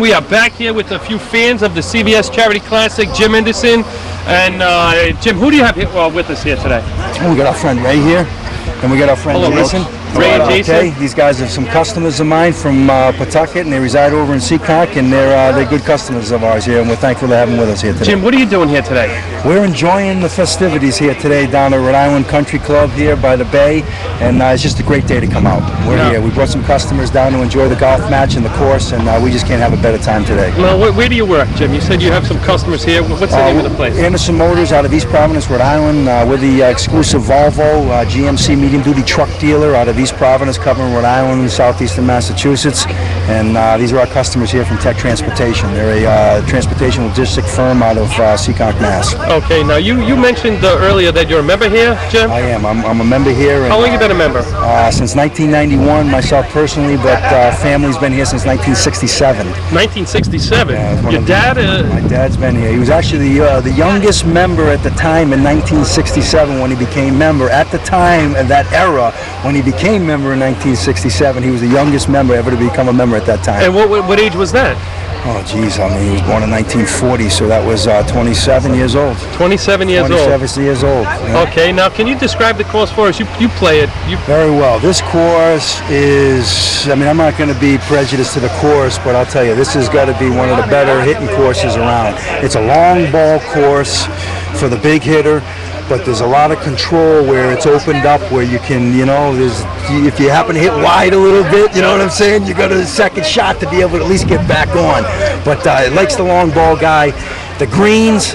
We are back here with a few fans of the CVS Charity Classic, Jim Anderson. And Jim, who do you have here, with us here today? We got our friend Ray here, and we got our friend Jason. Ray and Jason. Okay, these guys are some customers of mine from Pawtucket, and they reside over in Seekonk, and they're good customers of ours here, and we're thankful to have them with us here today. Jim, what are you doing here today? We're enjoying the festivities here today down at Rhode Island Country Club here by the bay, and it's just a great day to come out. We're here. We brought some customers down to enjoy the golf match and the course, and we just can't have a better time today. Now, where do you work, Jim? You said you have some customers here. What's the name of the place? Anderson Motors out of East Providence, Rhode Island. We're the exclusive Volvo GMC medium-duty truck dealer out of East Providence, covering Rhode Island and southeastern Massachusetts. And these are our customers here from Tech Transportation. They're a transportation logistic firm out of Seekonk, Mass. Okay, now you mentioned earlier that you're a member here, Jim? I am. I'm a member here. And, how long have you been a member? Since 1991, myself personally, but family's been here since 1967. 1967? Yeah, your dad? My dad's been here. He was actually the youngest member at the time in 1967 when he became member. At the time, of that era, when he became member in 1967, he was the youngest member ever to become a member at that time. And what age was that? Oh, geez, I mean, he was born in 1940, so that was 27 years old. 27 years old? 27 years old. Yeah. Okay, now can you describe the course for us? You play it. Very well. This course is, I mean, I'm not going to be prejudiced to the course, but I'll tell you, this has got to be one of the better hitting courses around. It's a long ball course for the big hitter, but there's a lot of control where it's opened up, where you can, if you happen to hit wide a little bit, you know what I'm saying, you got a second shot to be able to at least get back on. But it likes the long ball guy. The greens,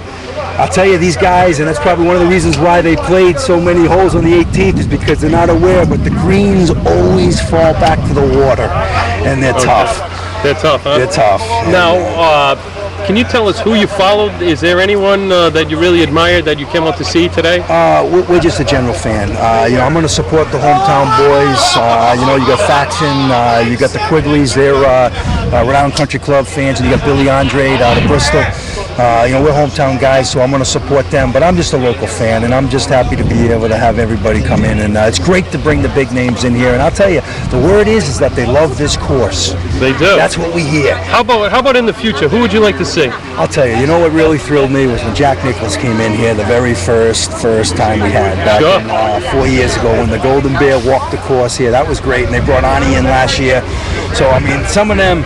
I'll tell you, these guys, and that's probably one of the reasons why they played so many holes on the 18th, is because they're not aware, but the greens always fall back to the water, and they're tough. They're tough, huh? They're tough. Now, can you tell us who you followed? Is there anyone that you really admired that you came out to see today? We're just a general fan. I'm going to support the hometown boys. You got Faxon, you got the Quigleys. They're Rhode Island Country Club fans, and you got Billy Andrade out of Bristol. We're hometown guys, so I'm going to support them. But I'm just a local fan, and I'm just happy to be able to have everybody come in. And it's great to bring the big names in here. And I'll tell you, the word is that they love this course. They do. That's what we hear. How about in the future? Who would you like to see? I'll tell you, what really thrilled me was when Jack Nicklaus came in here the very first time we had back in, 4 years ago, when the Golden Bear walked the course here. That was great, and they brought Ani in last year. So, I mean, some of them,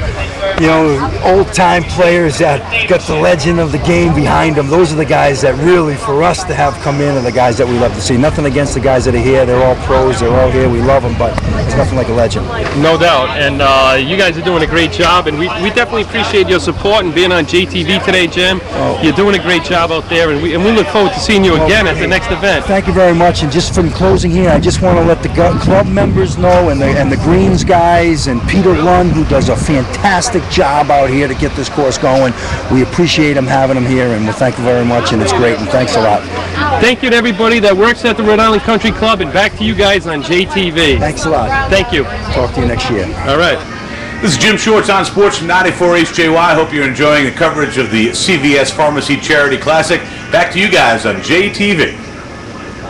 old-time players that got the legend of the game behind them, those are the guys that really, for us to have come in, are the guys that we love to see. Nothing against the guys that are here. They're all pros. They're all here. We love them, but there's nothing like a legend. No doubt. And you guys are doing a great job, and we definitely appreciate your support and being on JTV today, Jim. You're doing a great job out there, and we look forward to seeing you again at the next event. Thank you very much. And just from closing here, I just want to let the club members know, and the Greens guys, and Peter Lund, who does a fantastic job out here to get this course going. We appreciate him having him here, and we thank you very much, and it's great, and thanks a lot. Thank you to everybody that works at the Rhode Island Country Club, and back to you guys on JTV. Thanks a lot. Thank you. Talk to you next year. All right. This is Jim Shorts on Sports from 94 HJY. I hope you're enjoying the coverage of the CVS Pharmacy Charity Classic. Back to you guys on JTV.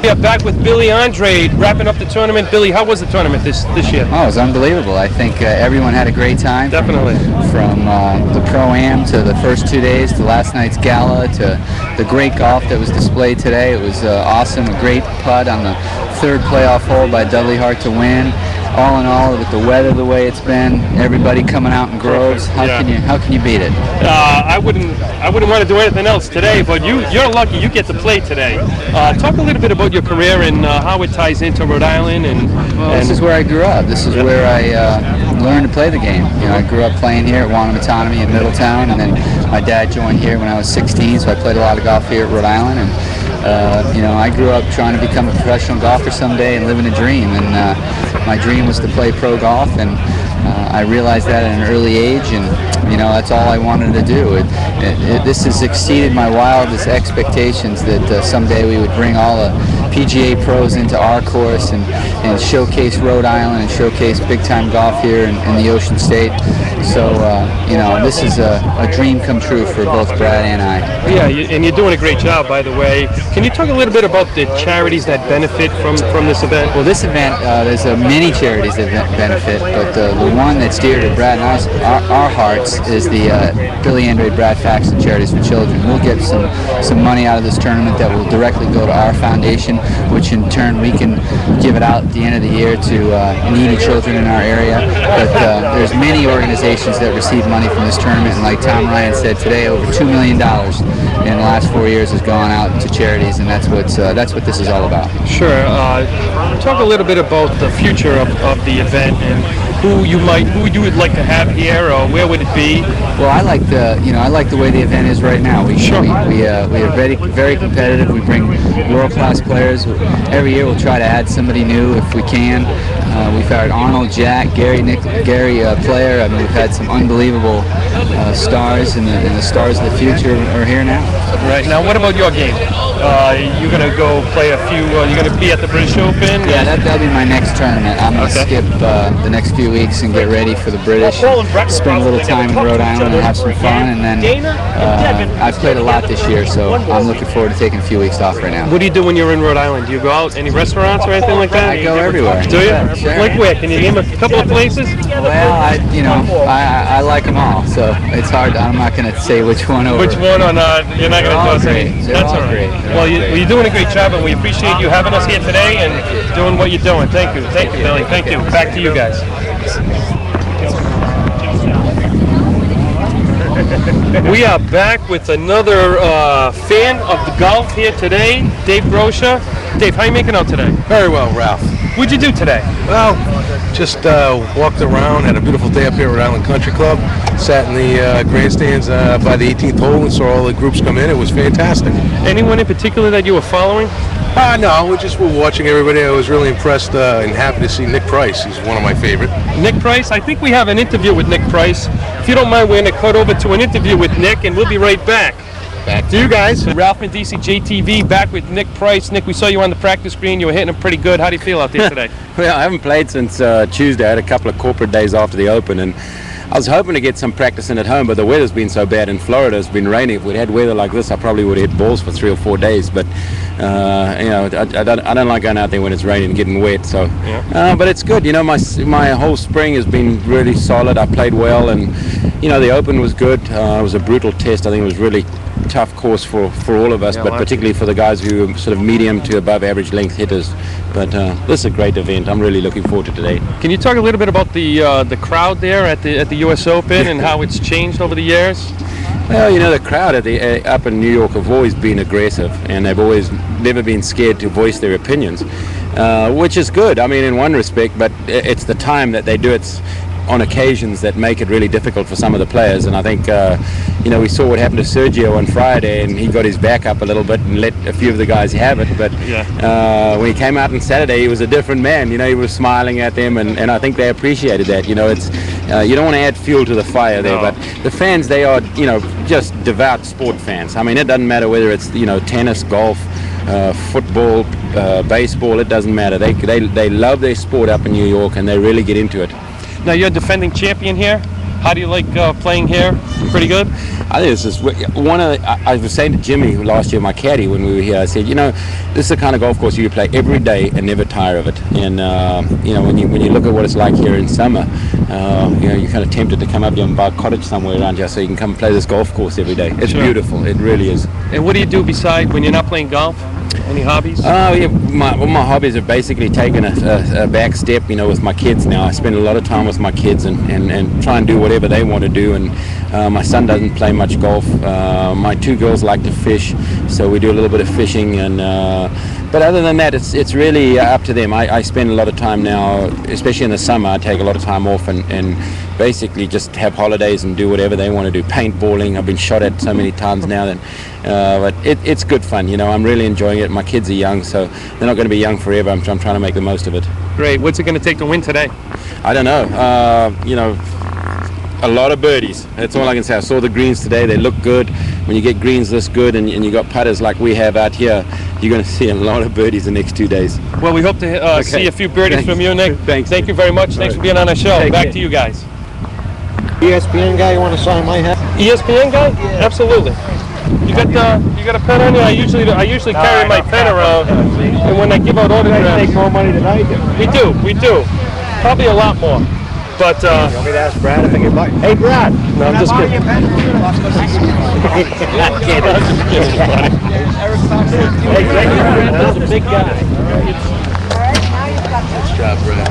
We are back with Billy Andrade, wrapping up the tournament. Billy, how was the tournament this year? Oh, it was unbelievable. I think everyone had a great time. Definitely. From the Pro-Am to the first 2 days to last night's gala to the great golf that was displayed today. It was awesome. A great putt on the third playoff hole by Dudley Hart to win. All in all, with the weather the way it's been, everybody coming out in groves, how can you beat it? I wouldn't want to do anything else today, but you're lucky you get to play today. Talk a little bit about your career and how it ties into Rhode Island. This is where I grew up. This is where I learned to play the game. I grew up playing here at Wanamatanami in Middletown, and then my dad joined here when I was 16, so I played a lot of golf here at Rhode Island. And I grew up trying to become a professional golfer someday and living a dream. And my dream was to play pro golf, and I realized that at an early age, and that's all I wanted to do. This has exceeded my wildest expectations, that someday we would bring all the PGA pros into our course and showcase Rhode Island and showcase big-time golf here in the Ocean State. So, you know, this is a dream come true for both Brad and I. Yeah, and you're doing a great job, by the way. Can you talk a little bit about the charities that benefit from this event? Well, this event, there's many charities that benefit, but the one that's dear to Brad and our hearts is the Billy Andre Brad Faxon Charities for Children. We'll get some money out of this tournament that will directly go to our foundation, which in turn we can give it out at the end of the year to needy children in our area. But there's many organizations that receive money from this tournament, and like Tom Ryan said today, over $2 million in the last 4 years has gone out to charities, and that's what this is all about. Sure. Talk a little bit about the future of the event and who you would like to have here, or where would it be? Well, I like the way the event is right now. We are very competitive. We bring world-class players. Every year we'll try to add somebody new if we can. We've had Arnold, Jack, Gary Player. I mean, we've had some unbelievable stars, and the stars of the future are here now. Right. Now, what about your game? You're going to go play a few, you're going to be at the British Open? Yeah, that'll be my next tournament. I'm going to skip the next few weeks and get ready for the British, spend a little time in Rhode Island and have some fun, and then I've played a lot this year, so I'm looking forward to taking a few weeks off right now. What do you do when you're in Rhode Island? Do you go out any restaurants or anything like that? I go everywhere. Do you? Sure. Like where? Can you name a couple of places? Well, I like them all, so it's hard. I'm not going to say which one over. Which one or not? You're not going to tell us any. That's all right. Well, you're doing a great job, and we appreciate you having us here today and doing what you're doing. Thank you, Billy. Thank you. Back to you guys. We are back with another fan of the golf here today, Dave Grosha. Dave, how are you making out today? Very well, Ralph. What'd you do today? Well, just walked around, had a beautiful day up here at Rhode Island Country Club, sat in the grandstands by the 18th hole and saw all the groups come in. It was fantastic. Anyone in particular that you were following? No, we just were watching everybody. I was really impressed and happy to see Nick Price. He's one of my favorite. Nick Price? I think we have an interview with Nick Price. If you don't mind, we're going to cut over to an interview with Nick, and we'll be right back. Back to you guys. Ralph Medici, JTV, back with Nick Price. Nick, we saw you on the practice green. You were hitting them pretty good. How do you feel out there today? Well, I haven't played since Tuesday. I had a couple of corporate days after the Open, and I was hoping to get some practice in at home, but the weather's been so bad in Florida. It's been raining. If we'd had weather like this, I probably would have hit balls for 3 or 4 days. But I don't like going out there when it's raining and getting wet. So, but it's good. My whole spring has been really solid. I played well, and the Open was good. It was a brutal test. I think it was really tough course for all of us, but particularly for the guys who are sort of medium to above average length hitters. But this is a great event. I'm really looking forward to today. Can you talk a little bit about the crowd there at the U.S. Open and how it's changed over the years? Well, the crowd up in New York have always been aggressive, and they've always never been scared to voice their opinions, which is good. I mean, in one respect, but it's the time that they do it on occasions that make it really difficult for some of the players. And I think we saw what happened to Sergio on Friday, and he got his back up a little bit and let a few of the guys have it, but when he came out on Saturday, he was a different man. He was smiling at them, and I think they appreciated that. It's you don't want to add fuel to the fire there, but the fans, they are just devout sport fans. I mean, it doesn't matter whether it's tennis, golf, football, baseball, it doesn't matter. They love their sport up in New York, and they really get into it. Now, you're a defending champion here. How do you like playing here? Pretty good? I think this is I was saying to Jimmy last year, my caddy, when we were here, I said, this is the kind of golf course you play every day and never tire of it. And, when you look at what it's like here in summer, you're kind of tempted to come up here and buy a cottage somewhere around here so you can come play this golf course every day. It's beautiful. It really is. And what do you do beside when you're not playing golf? Any hobbies? My hobbies have basically taken a back step, with my kids now. I spend a lot of time with my kids and try and do whatever they want to do. And my son doesn't play much golf. My 2 girls like to fish, so we do a little bit of fishing. And but other than that, it's really up to them. I spend a lot of time now, especially in the summer. I take a lot of time off and basically just have holidays and do whatever they want to do. Paintballing. I've been shot at so many times now that. But it's good fun, I'm really enjoying it. My kids are young, so they're not going to be young forever. I'm trying to make the most of it. Great. What's it going to take to win today? I don't know. a lot of birdies. That's all I can say. I saw the greens today. They look good. When you get greens this good and you got putters like we have out here, you're going to see a lot of birdies the next 2 days. Well, we hope to see a few birdies from you, Nick. Thanks. Thank you very much. Thanks for being on our show. Back to you guys. ESPN guy, you want to sign my hat? ESPN guy? Yeah. Absolutely. You got a pen on you? I usually carry my pen around, and when I give out autographs, You make more money than I do. we do, probably a lot more. But You want me to ask Brad if I can buy? Hey, Brad. no, I'm just kidding. That's a big guy. Nice job, Brad.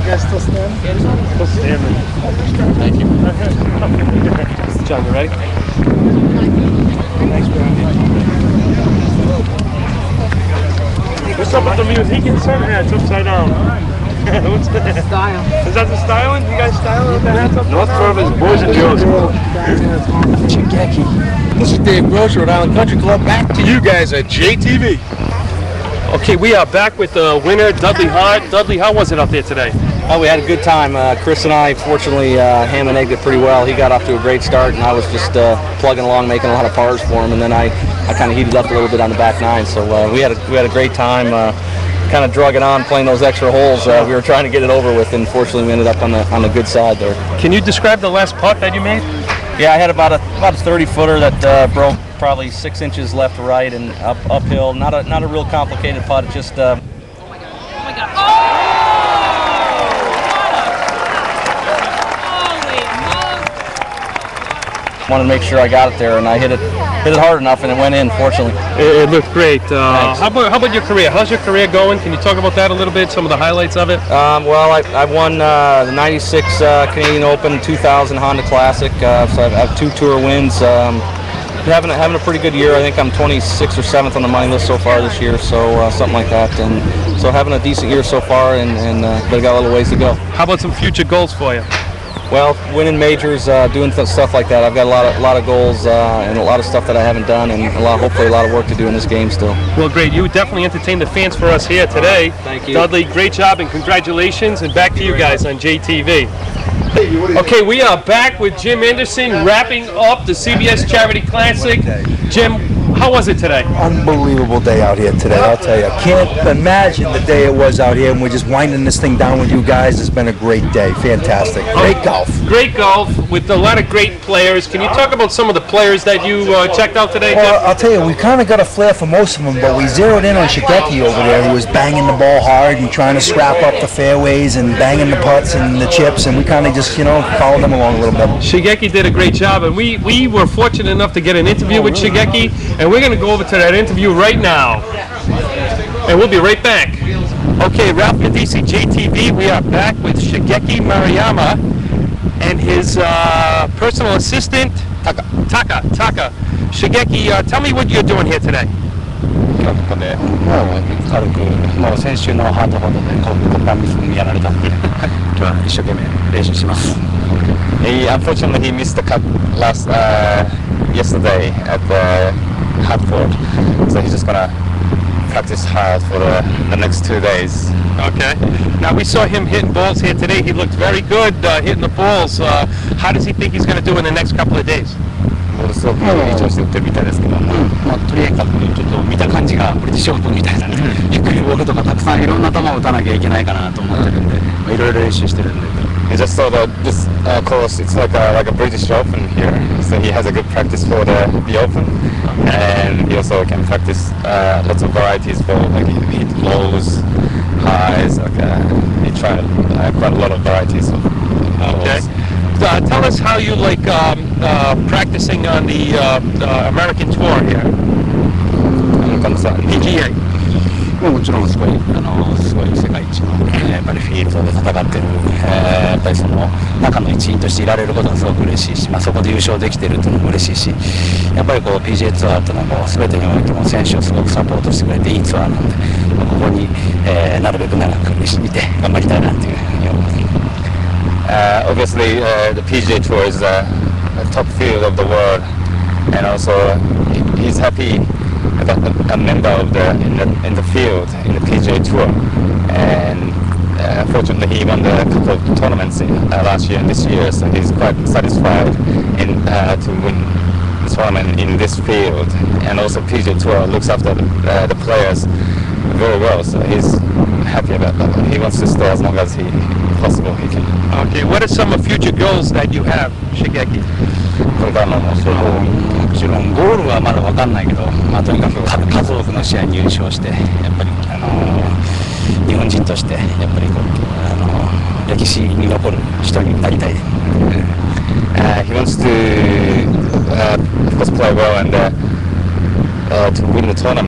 You guys still standing? Still standing. Thank you. John, you ready? Thanks, Brad. What's up with the music? He can sun hats upside down. What's that? Style. Is that the styling? You guys styling with the hats upside down? North Province Boys and Girls Club. This is Dave Gross, Rhode Island Country Club. Back to you guys at JTV. Okay, we are back with the winner, Dudley Hart. Dudley, how was it out there today? Oh, we had a good time. Chris and I, fortunately, ham and egged it pretty well. He got off to a great start, and I was just plugging along, making a lot of pars for him. And then I kind of heated up a little bit on the back nine. So we had a great time. Kind of drug it on, playing those extra holes. We were trying to get it over with, and fortunately, we ended up on the good side there. Can you describe the last putt that you made? Yeah, I had about a 30-footer that broke probably 6 inches left to right and uphill. Not a real complicated putt. It just. Oh my God. Wanted to make sure I got it there, and I hit it hard enough, and it went in. Fortunately, it looked great. How about your career? How's your career going? Can you talk about that a little bit? Some of the highlights of it. Well, I won the '96 Canadian Open, 2000 Honda Classic, so I have 2 tour wins. Having a pretty good year. I think I'm 26th or 7th on the money list so far this year, so something like that. And so having a decent year so far, but I got a little ways to go. How about some future goals for you? Well, winning majors, doing stuff like that. I've got a lot of goals and a lot of stuff that I haven't done, and hopefully a lot of work to do in this game still. Well, great. You definitely entertained the fans for us here today. Thank you. Dudley, great job and congratulations, and back to you guys on JTV. Okay, we are back with Jim Anderson wrapping up the CBS Charity Classic. Jim, how was it today? Unbelievable day out here today, I'll tell you. I can't imagine the day it was out here, and we're just winding this thing down with you guys. It's been a great day. Fantastic. Great golf. Great golf with a lot of great players. Can you talk about some of the players that you checked out today, Jim? Well, I'll tell you, we kind of got a flair for most of them, but we zeroed in on Shigeki over there, who was banging the ball hard and trying to scrap up the fairways and banging the putts and the chips, and we kind of just, followed them along a little bit. Shigeki did a great job, and we were fortunate enough to get an interview with Shigeki, and we're going to go over to that interview right now, and we'll be right back. Okay, Ralph Medici, JTV, we are back with Shigeki Maruyama and his personal assistant, Taka. Shigeki, tell me what you're doing here today. 軽く先週のハードホールでコンプラミスにやられたので今日は一生懸命練習します。Unfortunately, he missed the cut yesterday at Hartford, so he's just gonna practice hard for the next 2 days. Okay. Now we saw him hitting balls here today. He looked very good hitting the balls. How does he think he's going to do in the next couple of days? すごくいい調子で打ってるみたいですけど、とにかくちょっと見た感じがブリティッシュオープンみたいなね、ゆっくりボールとかたくさんいろんな球を打たなきゃいけないかなと思ってるんで、いろいろ練習してるんで。He just thought that this course, it's like a British Open here, so he has a good practice for the Open, and he also can practice lots of varieties for like hit lows, highs. He tried quite a lot of varieties of balls. Tell us how you like practicing on the American Tour here. PGA. もちろんすごい世界一のやっぱりフィールドで戦ってる、やっぱりその中の一員としていられることがすごく嬉しいし、そこで優勝できてるっていうのも嬉しいし、やっぱりこう PGA ツアーっていうのは全てにおいても選手をすごくサポートしてくれていいツアーなので、ここに、なるべく長くいて頑張りたいなっていうふうに思います。Obviously, the PGA Tour is a top field of the world, and also he's happy about a member of in the field in the PGA Tour, and fortunately he won a couple of tournaments last year and this year, so he's quite satisfied to win the tournament in this field. And also PGA Tour looks after the players very well, so he's happy about that. He wants to stay as long as he can. Okay, what are some future goals that you have, Shigeki? これからのももちろんゴールはまだ分かんないけど、とにかく数多くの試合に優勝して、やっぱり日本人としてやっぱり歴史に残る人になりたい。He wants to, of course, play well and to win the tournament.